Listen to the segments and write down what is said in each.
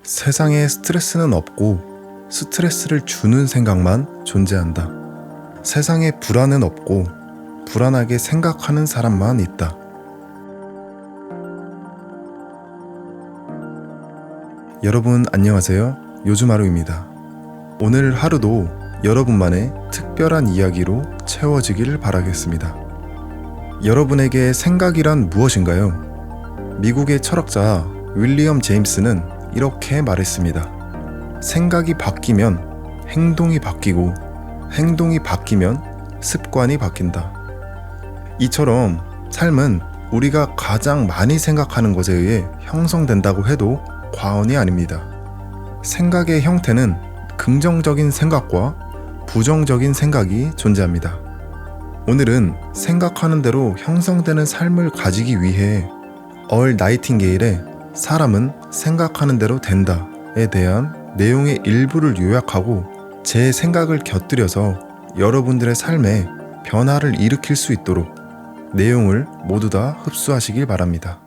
세상에 스트레스는 없고 스트레스를 주는 생각만 존재한다. 세상에 불안은 없고 불안하게 생각하는 사람만 있다. 여러분 안녕하세요. 요즘하루입니다. 오늘 하루도 여러분만의 특별한 이야기로 채워지길 바라겠습니다. 여러분에게 생각이란 무엇인가요? 미국의 철학자 윌리엄 제임스는 이렇게 말했습니다. 생각이 바뀌면 행동이 바뀌고 행동이 바뀌면 습관이 바뀐다. 이처럼 삶은 우리가 가장 많이 생각하는 것에 의해 형성된다고 해도 과언이 아닙니다. 생각의 형태는 긍정적인 생각과 부정적인 생각이 존재합니다. 오늘은 생각하는 대로 형성되는 삶을 가지기 위해 얼 나이팅게일의 사람은 생각하는 대로 된다에 대한 내용의 일부를 요약하고 제 생각을 곁들여서 여러분들의 삶에 변화를 일으킬 수 있도록 내용을 모두 다 흡수하시길 바랍니다.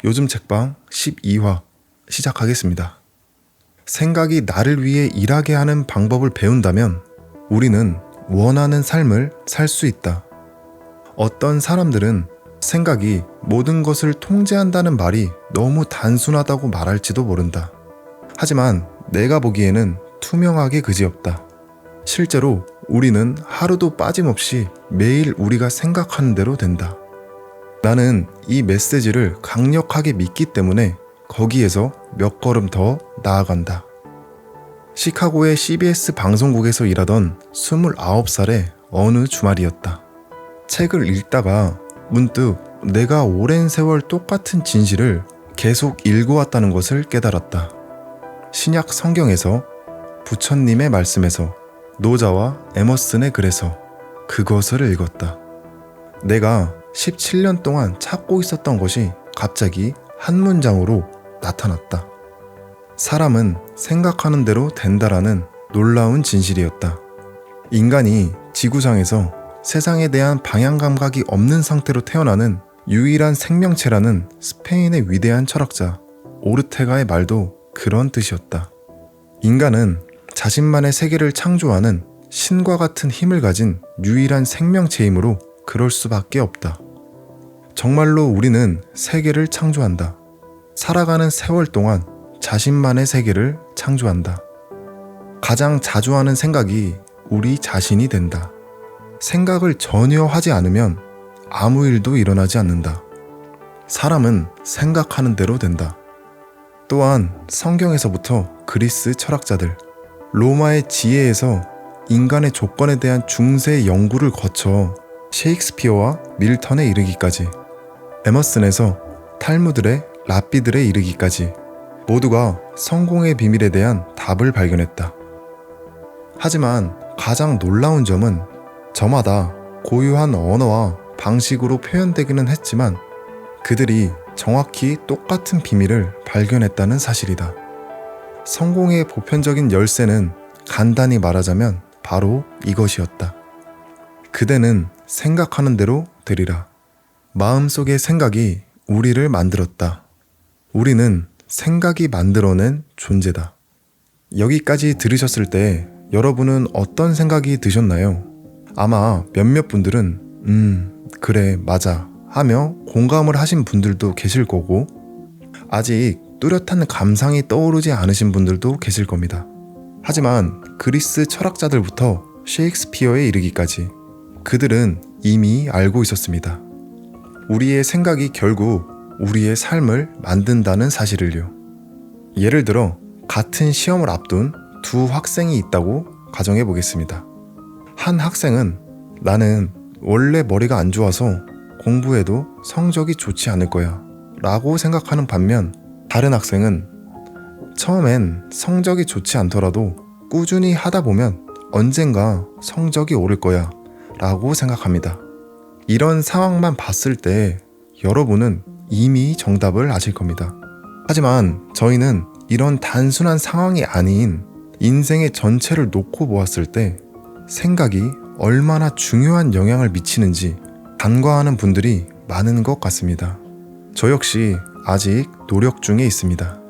요즘 책방 12화 시작하겠습니다. 생각이 나를 위해 일하게 하는 방법을 배운다면 우리는 원하는 삶을 살 수 있다. 어떤 사람들은 생각이 모든 것을 통제한다는 말이 너무 단순하다고 말할지도 모른다. 하지만 내가 보기에는 투명하게 그지없다. 실제로 우리는 하루도 빠짐없이 매일 우리가 생각하는 대로 된다. 나는 이 메시지를 강력하게 믿기 때문에 거기에서 몇 걸음 더 나아간다. 시카고의 CBS 방송국에서 일하던 29살의 어느 주말이었다. 책을 읽다가 문득 내가 오랜 세월 똑같은 진실을 계속 읽어왔다는 것을 깨달았다. 신약 성경에서, 부처님의 말씀에서, 노자와 에머슨의 글에서 그것을 읽었다. 내가 17년 동안 찾고 있었던 것이 갑자기 한 문장으로 나타났다. 사람은 생각하는 대로 된다라는 놀라운 진실이었다. 인간이 지구상에서 세상에 대한 방향 감각이 없는 상태로 태어나는 유일한 생명체라는 스페인의 위대한 철학자 오르테가의 말도 그런 뜻이었다. 인간은 자신만의 세계를 창조하는 신과 같은 힘을 가진 유일한 생명체이므로 그럴 수밖에 없다. 정말로 우리는 세계를 창조한다. 살아가는 세월 동안 자신만의 세계를 창조한다. 가장 자주 하는 생각이 우리 자신이 된다. 생각을 전혀 하지 않으면 아무 일도 일어나지 않는다. 사람은 생각하는 대로 된다. 또한 성경에서부터 그리스 철학자들, 로마의 지혜에서 인간의 조건에 대한 중세 연구를 거쳐 셰익스피어와 밀턴에 이르기까지, 에머슨에서 탈무드의 랍비들에 이르기까지 모두가 성공의 비밀에 대한 답을 발견했다. 하지만 가장 놀라운 점은 저마다 고유한 언어와 방식으로 표현되기는 했지만 그들이 정확히 똑같은 비밀을 발견했다는 사실이다. 성공의 보편적인 열쇠는 간단히 말하자면 바로 이것이었다. 그대는 생각하는 대로 되리라. 마음속의 생각이 우리를 만들었다. 우리는 생각이 만들어낸 존재다. 여기까지 들으셨을 때 여러분은 어떤 생각이 드셨나요? 아마 몇몇 분들은 그래 맞아 하며 공감을 하신 분들도 계실 거고, 아직 뚜렷한 감상이 떠오르지 않으신 분들도 계실 겁니다. 하지만 그리스 철학자들부터 셰익스피어에 이르기까지 그들은 이미 알고 있었습니다. 우리의 생각이 결국 우리의 삶을 만든다는 사실을요. 예를 들어 같은 시험을 앞둔 두 학생이 있다고 가정해 보겠습니다. 한 학생은 나는 원래 머리가 안 좋아서 공부해도 성적이 좋지 않을 거야 라고 생각하는 반면, 다른 학생은 처음엔 성적이 좋지 않더라도 꾸준히 하다 보면 언젠가 성적이 오를 거야 라고 생각합니다. 이런 상황만 봤을 때 여러분은 이미 정답을 아실 겁니다. 하지만 저희는 이런 단순한 상황이 아닌 인생의 전체를 놓고 보았을 때 생각이 얼마나 중요한 영향을 미치는지 간과하는 분들이 많은 것 같습니다. 저 역시 아직 노력 중에 있습니다.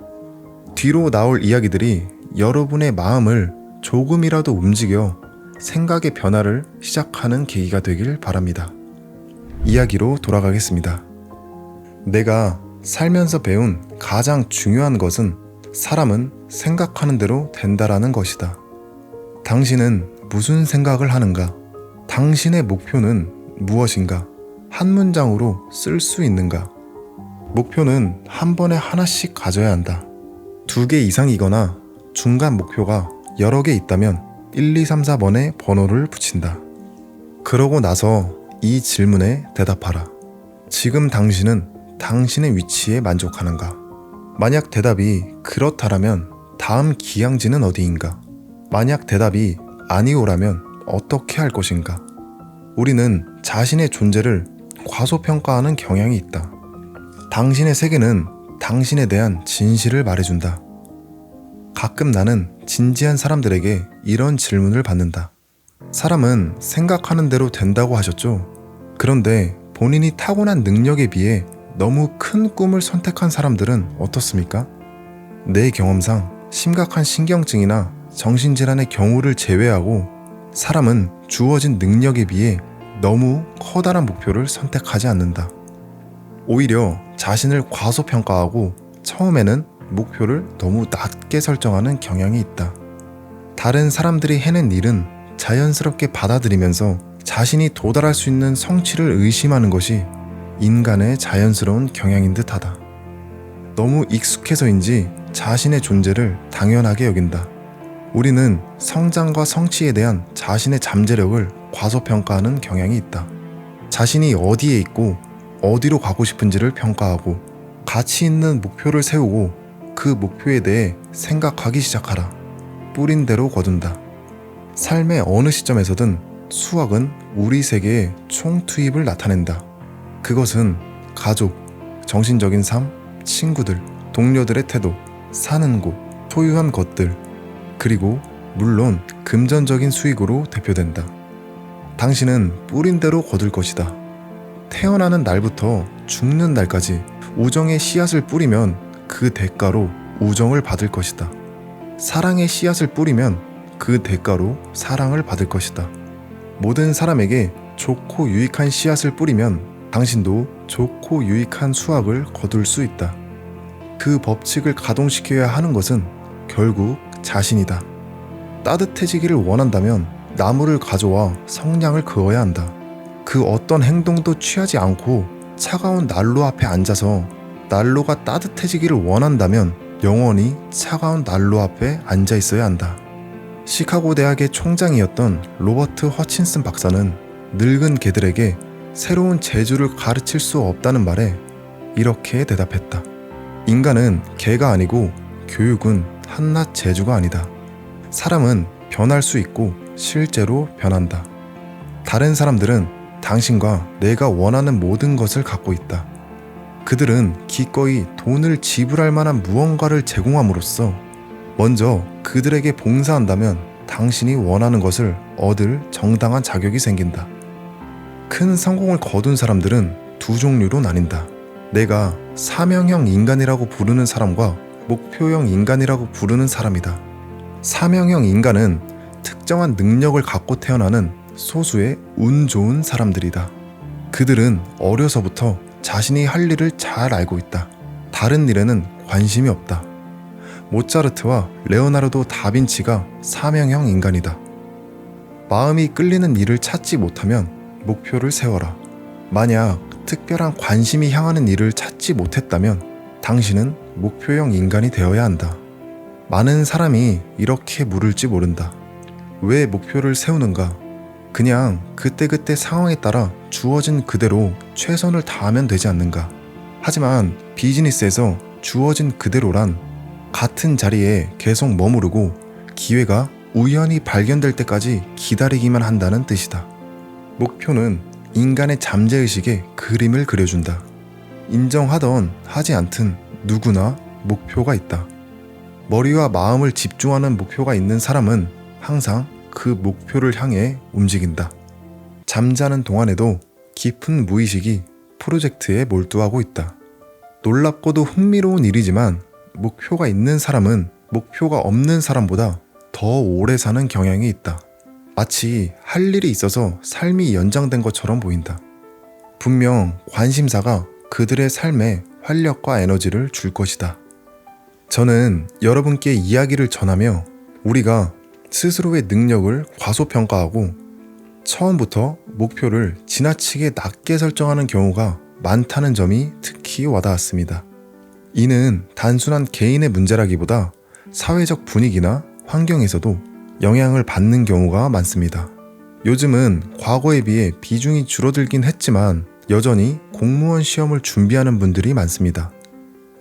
뒤로 나올 이야기들이 여러분의 마음을 조금이라도 움직여 생각의 변화를 시작하는 계기가 되길 바랍니다. 이야기로 돌아가겠습니다. 내가 살면서 배운 가장 중요한 것은 사람은 생각하는 대로 된다라는 것이다. 당신은 무슨 생각을 하는가? 당신의 목표는 무엇인가? 한 문장으로 쓸 수 있는가? 목표는 한 번에 하나씩 가져야 한다. 2개 이상이거나 중간 목표가 여러 개 있다면 1, 2, 3, 4번에 번호를 붙인다. 그러고 나서 이 질문에 대답하라. 지금 당신은 당신의 위치에 만족하는가? 만약 대답이 그렇다라면 다음 기항지는 어디인가? 만약 대답이 아니오라면 어떻게 할 것인가? 우리는 자신의 존재를 과소평가하는 경향이 있다. 당신의 세계는 당신에 대한 진실을 말해준다. 가끔 나는 진지한 사람들에게 이런 질문을 받는다. 사람은 생각하는 대로 된다고 하셨죠? 그런데 본인이 타고난 능력에 비해 너무 큰 꿈을 선택한 사람들은 어떻습니까? 내 경험상 심각한 신경증이나 정신질환의 경우를 제외하고 사람은 주어진 능력에 비해 너무 커다란 목표를 선택하지 않는다. 오히려 자신을 과소평가하고 처음에는 목표를 너무 낮게 설정하는 경향이 있다. 다른 사람들이 해낸 일은 자연스럽게 받아들이면서 자신이 도달할 수 있는 성취를 의심하는 것이 인간의 자연스러운 경향인 듯하다. 너무 익숙해서인지 자신의 존재를 당연하게 여긴다. 우리는 성장과 성취에 대한 자신의 잠재력을 과소평가하는 경향이 있다. 자신이 어디에 있고 어디로 가고 싶은지를 평가하고 가치 있는 목표를 세우고 그 목표에 대해 생각하기 시작하라. 뿌린 대로 거둔다. 삶의 어느 시점에서든 수학은 우리 세계의 총투입을 나타낸다. 그것은 가족, 정신적인 삶, 친구들, 동료들의 태도, 사는 곳, 소유한 것들, 그리고 물론 금전적인 수익으로 대표된다. 당신은 뿌린 대로 거둘 것이다. 태어나는 날부터 죽는 날까지 우정의 씨앗을 뿌리면 그 대가로 우정을 받을 것이다. 사랑의 씨앗을 뿌리면 그 대가로 사랑을 받을 것이다. 모든 사람에게 좋고 유익한 씨앗을 뿌리면 당신도 좋고 유익한 수확을 거둘 수 있다. 그 법칙을 가동시켜야 하는 것은 결국 자신이다. 따뜻해지기를 원한다면 나무를 가져와 성냥을 그어야 한다. 그 어떤 행동도 취하지 않고 차가운 난로 앞에 앉아서 난로가 따뜻해지기를 원한다면 영원히 차가운 난로 앞에 앉아 있어야 한다. 시카고 대학의 총장이었던 로버트 허친슨 박사는 늙은 개들에게 새로운 재주를 가르칠 수 없다는 말에 이렇게 대답했다. 인간은 개가 아니고 교육은 한낱 재주가 아니다. 사람은 변할 수 있고 실제로 변한다. 다른 사람들은 당신과 내가 원하는 모든 것을 갖고 있다. 그들은 기꺼이 돈을 지불할 만한 무언가를 제공함으로써 먼저 그들에게 봉사한다면 당신이 원하는 것을 얻을 정당한 자격이 생긴다. 큰 성공을 거둔 사람들은 두 종류로 나뉜다. 내가 사명형 인간이라고 부르는 사람과 목표형 인간이라고 부르는 사람이다. 사명형 인간은 특정한 능력을 갖고 태어나는 소수의 운 좋은 사람들이다. 그들은 어려서부터 자신이 할 일을 잘 알고 있다. 다른 일에는 관심이 없다. 모차르트와 레오나르도 다빈치가 사명형 인간이다. 마음이 끌리는 일을 찾지 못하면 목표를 세워라. 만약 특별한 관심이 향하는 일을 찾지 못했다면 당신은 목표형 인간이 되어야 한다. 많은 사람이 이렇게 물을지 모른다. 왜 목표를 세우는가? 그냥 그때그때 상황에 따라 주어진 그대로 최선을 다하면 되지 않는가? 하지만 비즈니스에서 주어진 그대로란 같은 자리에 계속 머무르고 기회가 우연히 발견될 때까지 기다리기만 한다는 뜻이다. 목표는 인간의 잠재의식에 그림을 그려준다. 인정하던 하지 않든 누구나 목표가 있다. 머리와 마음을 집중하는 목표가 있는 사람은 항상 그 목표를 향해 움직인다. 잠자는 동안에도 깊은 무의식이 프로젝트에 몰두하고 있다. 놀랍고도 흥미로운 일이지만 목표가 있는 사람은 목표가 없는 사람보다 더 오래 사는 경향이 있다. 마치 할 일이 있어서 삶이 연장된 것처럼 보인다. 분명 관심사가 그들의 삶에 활력과 에너지를 줄 것이다. 저는 여러분께 이야기를 전하며 우리가 스스로의 능력을 과소평가하고 처음부터 목표를 지나치게 낮게 설정하는 경우가 많다는 점이 특히 와닿았습니다. 이는 단순한 개인의 문제라기보다 사회적 분위기나 환경에서도 영향을 받는 경우가 많습니다. 요즘은 과거에 비해 비중이 줄어들긴 했지만 여전히 공무원 시험을 준비하는 분들이 많습니다.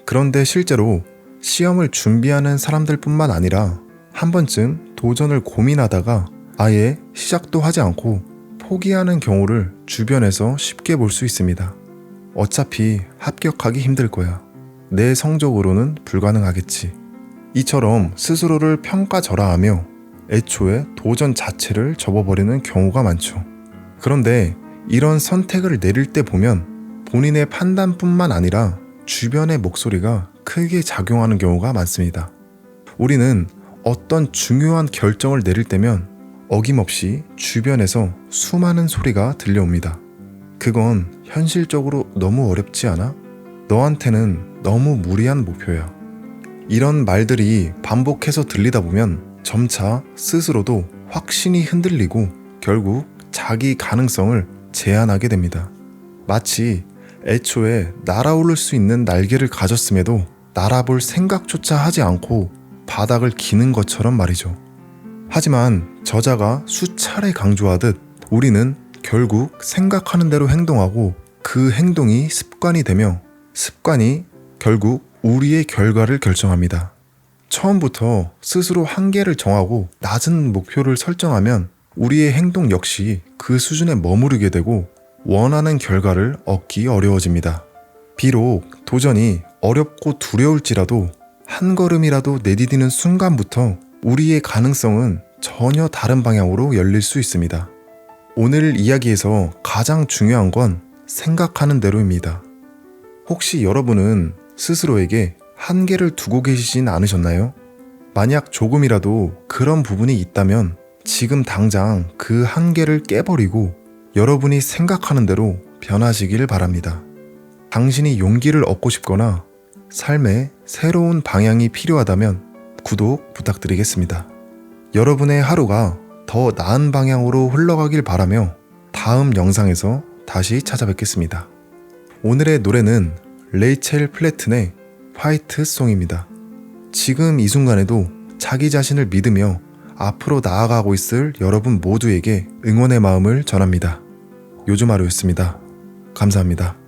그런데 실제로 시험을 준비하는 사람들뿐만 아니라 한 번쯤 도전을 고민하다가 아예 시작도 하지 않고 포기하는 경우를 주변에서 쉽게 볼 수 있습니다. 어차피 합격하기 힘들 거야. 내 성적으로는 불가능하겠지. 이처럼 스스로를 평가절하하며 애초에 도전 자체를 접어버리는 경우가 많죠. 그런데 이런 선택을 내릴 때 보면 본인의 판단뿐만 아니라 주변의 목소리가 크게 작용하는 경우가 많습니다. 우리는 어떤 중요한 결정을 내릴 때면 어김없이 주변에서 수많은 소리가 들려옵니다. 그건 현실적으로 너무 어렵지 않아? 너한테는 너무 무리한 목표야. 이런 말들이 반복해서 들리다 보면 점차 스스로도 확신이 흔들리고 결국 자기 가능성을 제한하게 됩니다. 마치 애초에 날아오를 수 있는 날개를 가졌음에도 날아볼 생각조차 하지 않고 바닥을 기는 것처럼 말이죠. 하지만 저자가 수차례 강조하듯 우리는 결국 생각하는 대로 행동하고 그 행동이 습관이 되며 습관이 결국 우리의 결과를 결정합니다. 처음부터 스스로 한계를 정하고 낮은 목표를 설정하면 우리의 행동 역시 그 수준에 머무르게 되고 원하는 결과를 얻기 어려워집니다. 비록 도전이 어렵고 두려울지라도 한 걸음이라도 내디디는 순간부터 우리의 가능성은 전혀 다른 방향으로 열릴 수 있습니다. 오늘 이야기에서 가장 중요한 건 생각하는 대로입니다. 혹시 여러분은 스스로에게 한계를 두고 계시진 않으셨나요? 만약 조금이라도 그런 부분이 있다면 지금 당장 그 한계를 깨버리고 여러분이 생각하는 대로 변하시길 바랍니다. 당신이 용기를 얻고 싶거나 삶에 새로운 방향이 필요하다면 구독 부탁드리겠습니다. 여러분의 하루가 더 나은 방향으로 흘러가길 바라며 다음 영상에서 다시 찾아뵙겠습니다. 오늘의 노래는 레이첼 플래튼의 화이트송입니다. 지금 이 순간에도 자기 자신을 믿으며 앞으로 나아가고 있을 여러분 모두에게 응원의 마음을 전합니다. 요즘하루였습니다. 감사합니다.